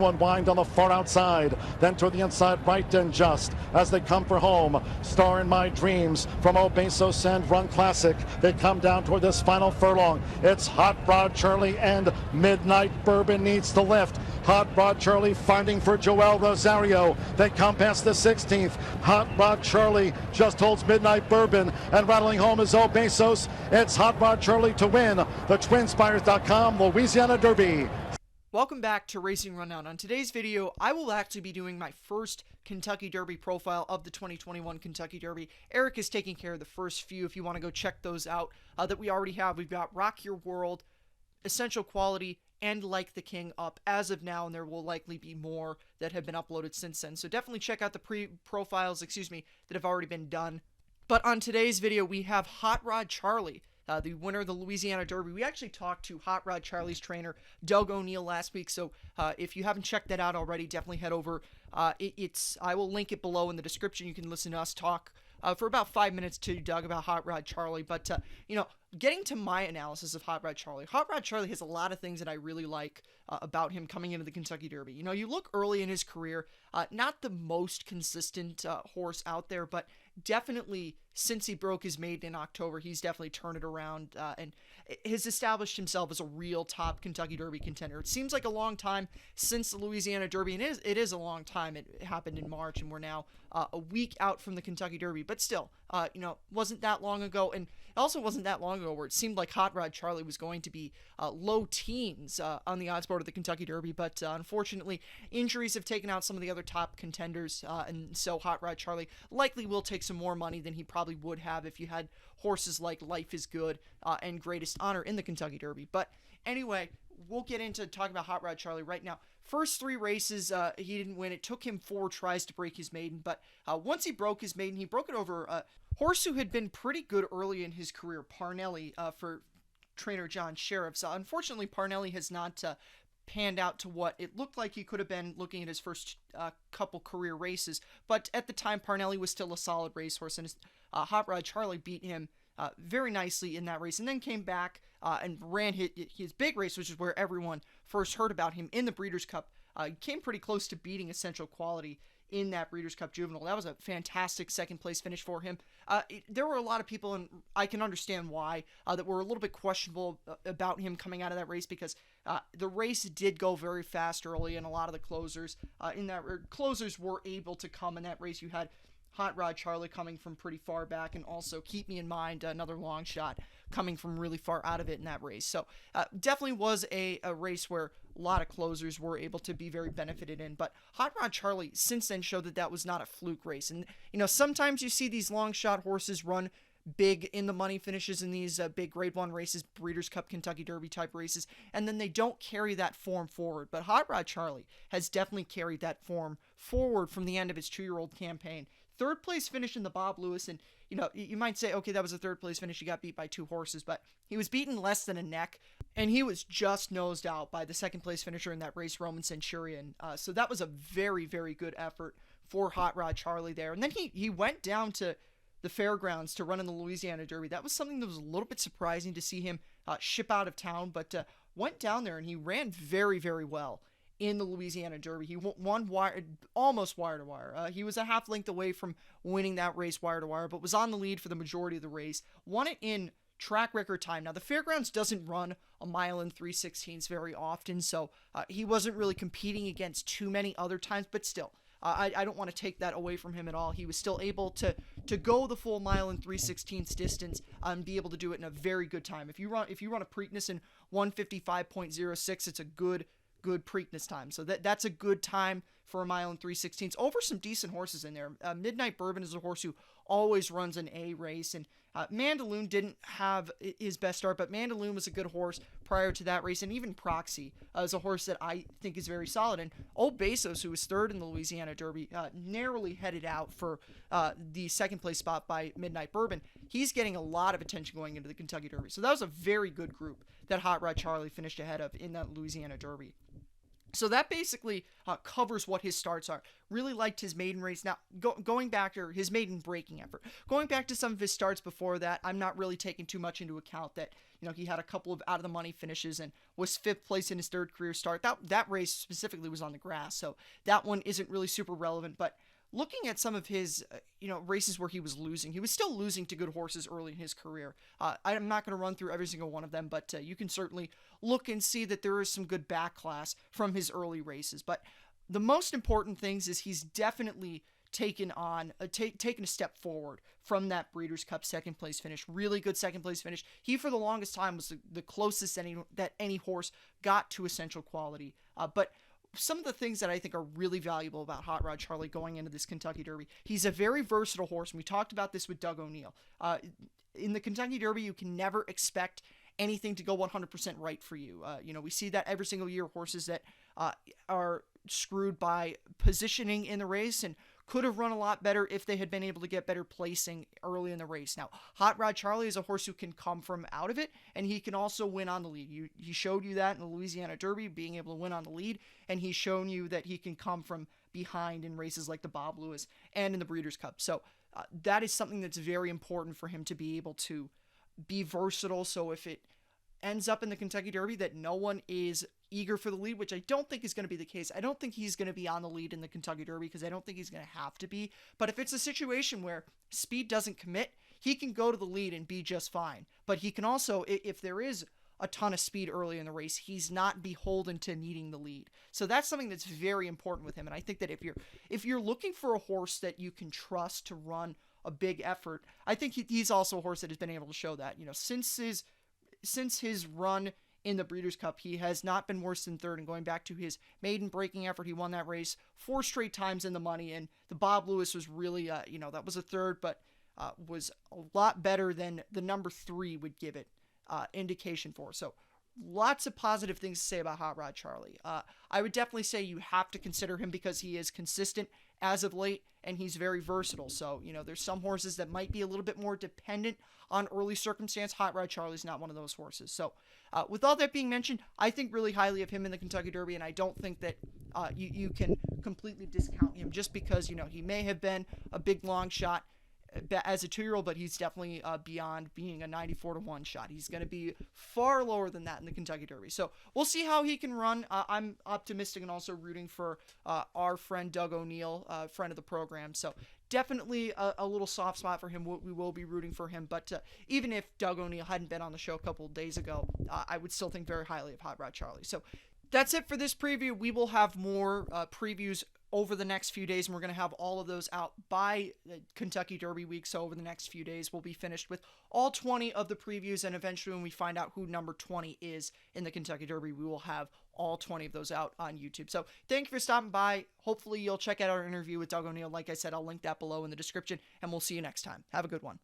Unwind on the far outside, then to the inside right and just as they come for home. Star in My Dreams from Obesos and Run Classic. They come down toward this final furlong. It's Hot Rod Charlie and Midnight Bourbon needs to lift. Hot Rod Charlie finding for Joel Rosario. They come past the 16th. Hot Rod Charlie just holds Midnight Bourbon, and rattling home is Obesos. It's Hot Rod Charlie to win the TwinSpires.com Louisiana Derby. Welcome back to Racing Rundown. On today's video, I will actually be doing my first Kentucky Derby profile of the 2021 Kentucky Derby. Eric is taking care of the first few if you want to go check those out that we already have. We've got Rock Your World, Essential Quality, and Like the King up as of now, and there will likely be more that have been uploaded since then. So definitely check out the profiles, that have already been done. But on today's video, we have Hot Rod Charlie, the winner of the Louisiana Derby. We actually talked to Hot Rod Charlie's trainer, Doug O'Neill, last week, so if you haven't checked that out already, definitely head over. I will link it below in the description. You can listen to us talk for about 5 minutes to Doug about Hot Rod Charlie. But, getting to my analysis of Hot Rod Charlie has a lot of things that I really like about him coming into the Kentucky Derby. You look early in his career, not the most consistent horse out there, but definitely since he broke his maiden in October, he's definitely turned it around and has established himself as a real top Kentucky Derby contender. It seems like a long time since the Louisiana Derby, and it is a long time. It happened in March, and we're now a week out from the Kentucky Derby, but still, wasn't that long ago, and it also wasn't that long ago where it seemed like Hot Rod Charlie was going to be low teens on the odds board of the Kentucky Derby, but unfortunately, injuries have taken out some of the other top contenders, and so Hot Rod Charlie likely will take some more money than he probably would have if you had horses like Life is Good and Greatest Honor in the Kentucky Derby. But anyway, we'll get into talking about Hot Rod Charlie right now. First three races, he didn't win. It took him 4 tries to break his maiden, but once he broke his maiden, he broke it over a horse who had been pretty good early in his career, Parnelli, for trainer John Sheriff. So unfortunately, Parnelli has not panned out to what it looked like he could have been looking at his first couple career races, but at the time, Parnelli was still a solid racehorse, and Hot Rod Charlie beat him very nicely in that race, and then came back and ran his big race, which is where everyone first heard about him in the Breeders' Cup. Came pretty close to beating Essential Quality in that Breeders' Cup Juvenile. That was a fantastic second place finish for him. There were a lot of people, and I can understand why, that were a little bit questionable about him coming out of that race, because the race did go very fast early, and a lot of the closers closers were able to come in that race. You had Hot Rod Charlie coming from pretty far back, and also Keep Me in Mind, another long shot, coming from really far out of it in that race. So definitely was a race where a lot of closers were able to be very benefited in. But Hot Rod Charlie since then showed that was not a fluke race. And, sometimes you see these long shot horses run big in the money finishes in these big Grade 1 races, Breeders' Cup, Kentucky Derby type races, and then they don't carry that form forward. But Hot Rod Charlie has definitely carried that form forward from the end of his 2-year-old campaign. Third place finish in the Bob Lewis, and you might say, okay, that was a third place finish. He got beat by 2 horses, but he was beaten less than a neck, and he was just nosed out by the second place finisher in that race, Roman Centurion. So that was a very, very good effort for Hot Rod Charlie there. And then he went down to the fairgrounds to run in the Louisiana Derby. That was something that was a little bit surprising to see him ship out of town, but went down there and he ran very, very well in the Louisiana Derby. He won almost wire to wire. He was a half length away from winning that race wire to wire, but was on the lead for the majority of the race. Won it in track record time. Now, the Fairgrounds doesn't run a mile and 3/16 very often, so he wasn't really competing against too many other times, but still, I don't want to take that away from him at all. He was still able to go the full mile and 3/16 distance and be able to do it in a very good time. If you run a Preakness in 1:55.06, it's a good Preakness time. So that's a good time for a mile and 3/16 over some decent horses in there. Midnight Bourbon is a horse who always runs an A race, and Mandaloon didn't have his best start, but Mandaloon was a good horse prior to that race, and even Proxy is a horse that I think is very solid. And Obesos, who was third in the Louisiana Derby, narrowly headed out for the second place spot by Midnight Bourbon. He's getting a lot of attention going into the Kentucky Derby. So that was a very good group that Hot Rod Charlie finished ahead of in that Louisiana Derby. So that basically covers what his starts are. Really liked his maiden race. Now, going back to his maiden breaking effort, going back to some of his starts before that, I'm not really taking too much into account that, he had a couple of out of the money finishes and was 5th place in his 3rd career start. That race specifically was on the grass, so that one isn't really super relevant. But looking at some of his, races where he was still losing to good horses early in his career. I'm not going to run through every single one of them, but you can certainly look and see that there is some good back class from his early races. But the most important things is he's definitely taken a step forward from that Breeders' Cup 2nd place finish. Really good 2nd place finish. He, for the longest time, was the closest that any horse got to essential quality. But some of the things that I think are really valuable about Hot Rod Charlie going into this Kentucky Derby, he's a very versatile horse, and we talked about this with Doug O'Neill. In the Kentucky Derby, you can never expect anything to go 100% right for you. We see that every single year, horses that are screwed by positioning in the race and could have run a lot better if they had been able to get better placing early in the race. Now, Hot Rod Charlie is a horse who can come from out of it, and he can also win on the lead. He showed you that in the Louisiana Derby, being able to win on the lead, and he's shown you that he can come from behind in races like the Bob Lewis and in the Breeders' Cup. So that is something that's very important for him to be able to be versatile. So if it ends up in the Kentucky Derby that no one is eager for the lead, which I don't think is going to be the case. I don't think he's going to be on the lead in the Kentucky Derby because I don't think he's going to have to be. But if it's a situation where speed doesn't commit, he can go to the lead and be just fine. But he can also, if there is a ton of speed early in the race, he's not beholden to needing the lead. So that's something that's very important with him. And I think that if you're looking for a horse that you can trust to run a big effort, I think he's also a horse that has been able to show that. Since his run in the Breeders' Cup, he has not been worse than 3rd. And going back to his maiden breaking effort, he won that race 4 straight times in the money. And the Bob Lewis was really, that was a 3rd, but was a lot better than the number 3 would give it indication for. So lots of positive things to say about Hot Rod Charlie. I would definitely say you have to consider him because he is consistent as of late, and he's very versatile. So, there's some horses that might be a little bit more dependent on early circumstance. Hot Rod Charlie's not one of those horses. So, with all that being mentioned, I think really highly of him in the Kentucky Derby, and I don't think that you can completely discount him just because, he may have been a big long shot as a 2-year-old, but he's definitely beyond being a 94-1 shot. He's going to be far lower than that in the Kentucky Derby. So we'll see how he can run. I'm optimistic and also rooting for our friend Doug O'Neill, friend of the program. So definitely a little soft spot for him. We will be rooting for him. But even if Doug O'Neill hadn't been on the show a couple of days ago, I would still think very highly of Hot Rod Charlie. So that's it for this preview. We will have more previews over the next few days, and we're going to have all of those out by the Kentucky Derby week. So over the next few days, we'll be finished with all 20 of the previews, and eventually when we find out who number 20 is in the Kentucky Derby, we will have all 20 of those out on YouTube. So thank you for stopping by. Hopefully you'll check out our interview with Doug O'Neill. Like I said, I'll link that below in the description, and we'll see you next time. Have a good one.